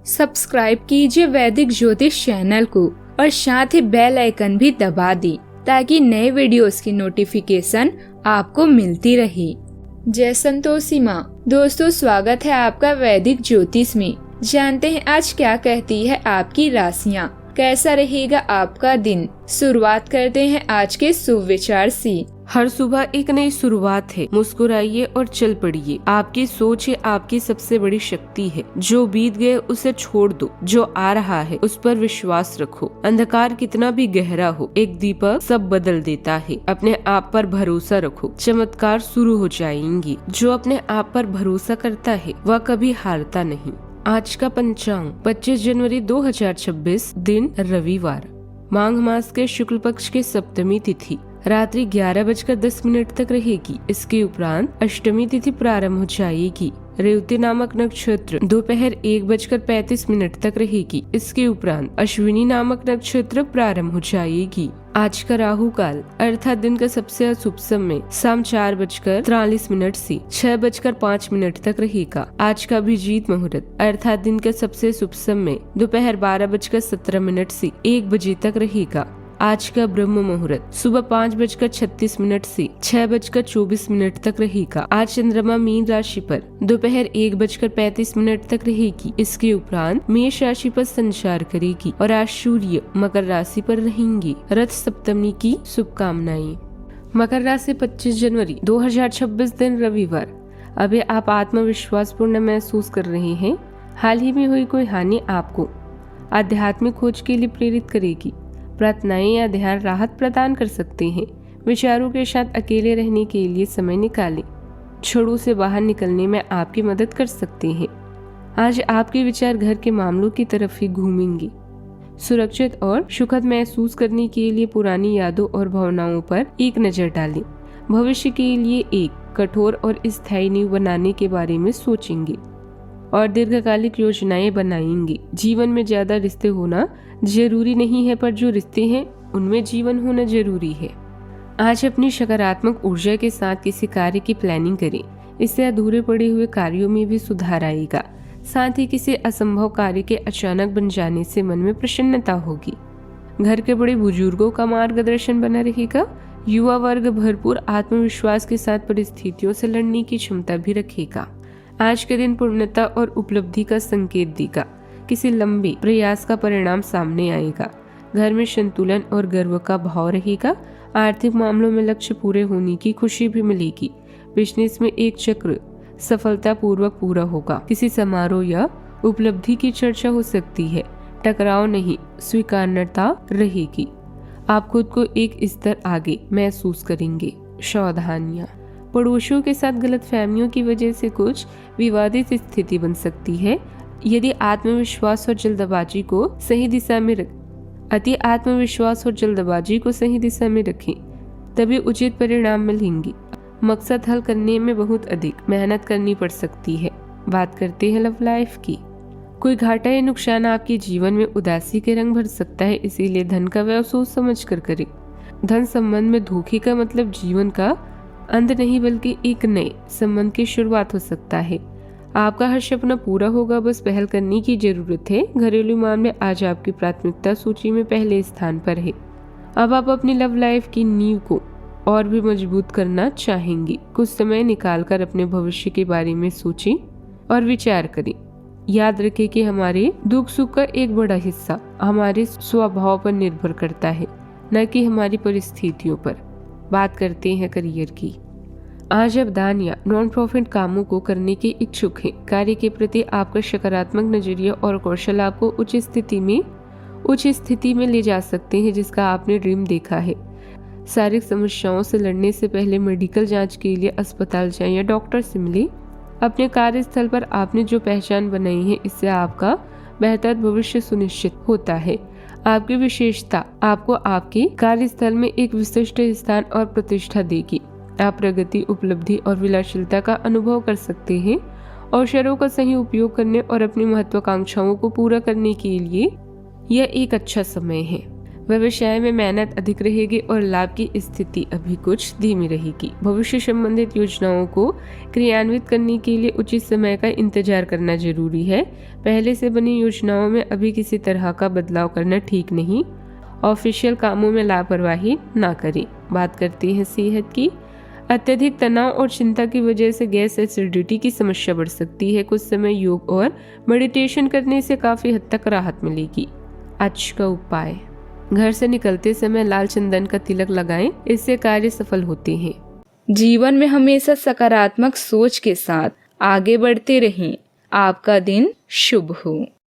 Subscribe कीजिए वैदिक ज्योतिष चैनल को और साथ ही बेल आइकन भी दबा दी ताकि नए वीडियोस की नोटिफिकेशन आपको मिलती रहे। जय संतोषी माँ। दोस्तों, स्वागत है आपका वैदिक ज्योतिष में। जानते हैं आज क्या कहती है आपकी राशियाँ, कैसा रहेगा आपका दिन। शुरुआत करते हैं आज के शुभ विचार से। हर सुबह एक नई शुरुआत है, मुस्कुराइए और चल पड़िए। आपकी सोच ही आपकी सबसे बड़ी शक्ति है। जो बीत गए उसे छोड़ दो, जो आ रहा है उस पर विश्वास रखो। अंधकार कितना भी गहरा हो, एक दीपक सब बदल देता है। अपने आप पर भरोसा रखो, चमत्कार शुरू हो जाएंगी। जो अपने आप पर भरोसा करता है वह कभी हारता नहीं। आज का पंचांग 25 जनवरी 2026, दिन रविवार। माघ मास के शुक्ल पक्ष के सप्तमी तिथि रात्रि 11:10 तक रहेगी। इसके उपरांत अष्टमी तिथि प्रारंभ हो जाएगी। रेवती नामक नक्षत्र दोपहर 1:35 तक रहेगी। इसके उपरांत अश्विनी नामक नक्षत्र प्रारंभ हो जाएगी। आज का राहु काल अर्थात दिन का सबसे अशुभ समय शाम 4:43 से 6:05 तक रहेगा। आज का अभिजीत मुहूर्त अर्थात दिन का सबसे शुभ समय दोपहर 12:17 से 1 बजे तक रहेगा। आज का ब्रह्म मुहूर्त सुबह 5:36 से 6:24 तक रहेगा। आज चंद्रमा मीन राशि पर दोपहर 1:35 तक रहेगी। इसके उपरांत मेष राशि पर संचार करेगी और आज सूर्य मकर राशि पर रहेंगी। रथ सप्तमी की शुभकामनाएं। मकर राशि 25 जनवरी 2026, दिन रविवार। अभी आप आत्मविश्वास पूर्ण महसूस कर रहे हैं। हाल ही में हुई कोई हानि आपको आध्यात्मिक खोज के लिए प्रेरित करेगी। प्रार्थनाएं या ध्यान राहत प्रदान कर सकते हैं। विचारों के साथ अकेले रहने के लिए समय निकालें। छड़ों से बाहर निकलने में आपकी मदद कर सकते हैं। आज आपके विचार घर के मामलों की तरफ ही घूमेंगे। सुरक्षित और सुखद महसूस करने के लिए पुरानी यादों और भावनाओं पर एक नजर डालें। भविष्य के लिए एक कठोर और स्थायी नींव बनाने के बारे में सोचेंगे और दीर्घकालिक योजनाएं बनाएंगे। जीवन में ज्यादा रिश्ते होना जरूरी नहीं है, पर जो रिश्ते हैं उनमें जीवन होना जरूरी है। आज अपनी सकारात्मक ऊर्जा के साथ किसी कार्य की प्लानिंग करें। इससे अधूरे पड़े हुए कार्यों में भी सुधार आएगा। साथ ही किसी असंभव कार्य के अचानक बन जाने से मन में प्रसन्नता होगी। घर के बड़े बुजुर्गों का मार्गदर्शन बना रहेगा। युवा वर्ग भरपूर आत्मविश्वास के साथ परिस्थितियों से लड़ने की क्षमता भी रखेगा। आज के दिन पूर्णता और उपलब्धि का संकेत देगा। किसी लंबे प्रयास का परिणाम सामने आएगा। घर में संतुलन और गर्व का भाव रहेगा। आर्थिक मामलों में लक्ष्य पूरे होने की खुशी भी मिलेगी। बिजनेस में एक चक्र सफलतापूर्वक पूरा होगा। किसी समारोह या उपलब्धि की चर्चा हो सकती है। टकराव नहीं, स्वीकार्यता रहेगी। आप खुद को एक स्तर आगे महसूस करेंगे। सावधानियां। पड़ोसियों के साथ गलतफहमियों की वजह से कुछ विवादित स्थिति बन सकती है। यदि आत्मविश्वास और जल्दबाजी को सही दिशा में रखें, तभी उचित परिणाम मिलेंगे। मकसद हल करने में बहुत अधिक मेहनत करनी पड़ सकती है। बात करते हैं लव लाइफ की। कोई घाटा या नुकसान आपके जीवन में उदासी के रंग भर सकता है, इसीलिए धन का व्यय सोच समझ कर करें। धन संबंध में धोखे का मतलब जीवन का अंत नहीं बल्कि एक नए संबंध की शुरुआत हो सकता है। आपका हर सपना पूरा होगा, बस पहल करने की जरूरत है। घरेलू मामले आज आपकी प्राथमिकता सूची में पहले स्थान पर है। अब आप अपनी लव लाइफ की नींव को और भी मजबूत करना चाहेंगे। कुछ समय निकालकर अपने भविष्य के बारे में सोचें और विचार करें। याद रखें कि हमारे दुख सुख का एक बड़ा हिस्सा हमारे स्वभाव पर निर्भर करता है, न कि हमारी परिस्थितियों पर। बात करते हैं करियर की। आज आप दान या नॉन प्रॉफिट कामों को करने के इच्छुक हैं। कार्य के प्रति आपका सकारात्मक नजरिया और कौशल आपको उच्च स्थिति में ले जा सकते हैं, जिसका आपने ड्रीम देखा है। शारीरिक समस्याओं से लड़ने से पहले मेडिकल जांच के लिए अस्पताल जाएं या डॉक्टर से मिलें। अपने कार्यस्थल पर आपने जो पहचान बनाई है, इससे आपका बेहतर भविष्य सुनिश्चित होता है। आपकी विशेषता आपको आपके कार्यस्थल में एक विशिष्ट स्थान और प्रतिष्ठा देगी। आप प्रगति, उपलब्धि और विलासिता का अनुभव कर सकते हैं। अवसरों का सही उपयोग करने और अपनी महत्वाकांक्षाओं को पूरा करने के लिए यह एक अच्छा समय है। व्यवसाय में मेहनत अधिक रहेगी और लाभ की स्थिति अभी कुछ धीमी रहेगी। भविष्य संबंधित योजनाओं को क्रियान्वित करने के लिए उचित समय का इंतजार करना जरूरी है। पहले से बनी योजनाओं में अभी किसी तरह का बदलाव करना ठीक नहीं। ऑफिशियल कामों में लापरवाही ना करें। बात करते हैं सेहत की। अत्यधिक तनाव और चिंता की वजह से गैस एसिडिटी की समस्या बढ़ सकती है। कुछ समय योग और मेडिटेशन करने से काफी हद तक राहत मिलेगी। आज का उपाय, घर से निकलते समय लाल चंदन का तिलक लगाएं, इससे कार्य सफल होते हैं। जीवन में हमेशा सकारात्मक सोच के साथ आगे बढ़ते रहें। आपका दिन शुभ हो।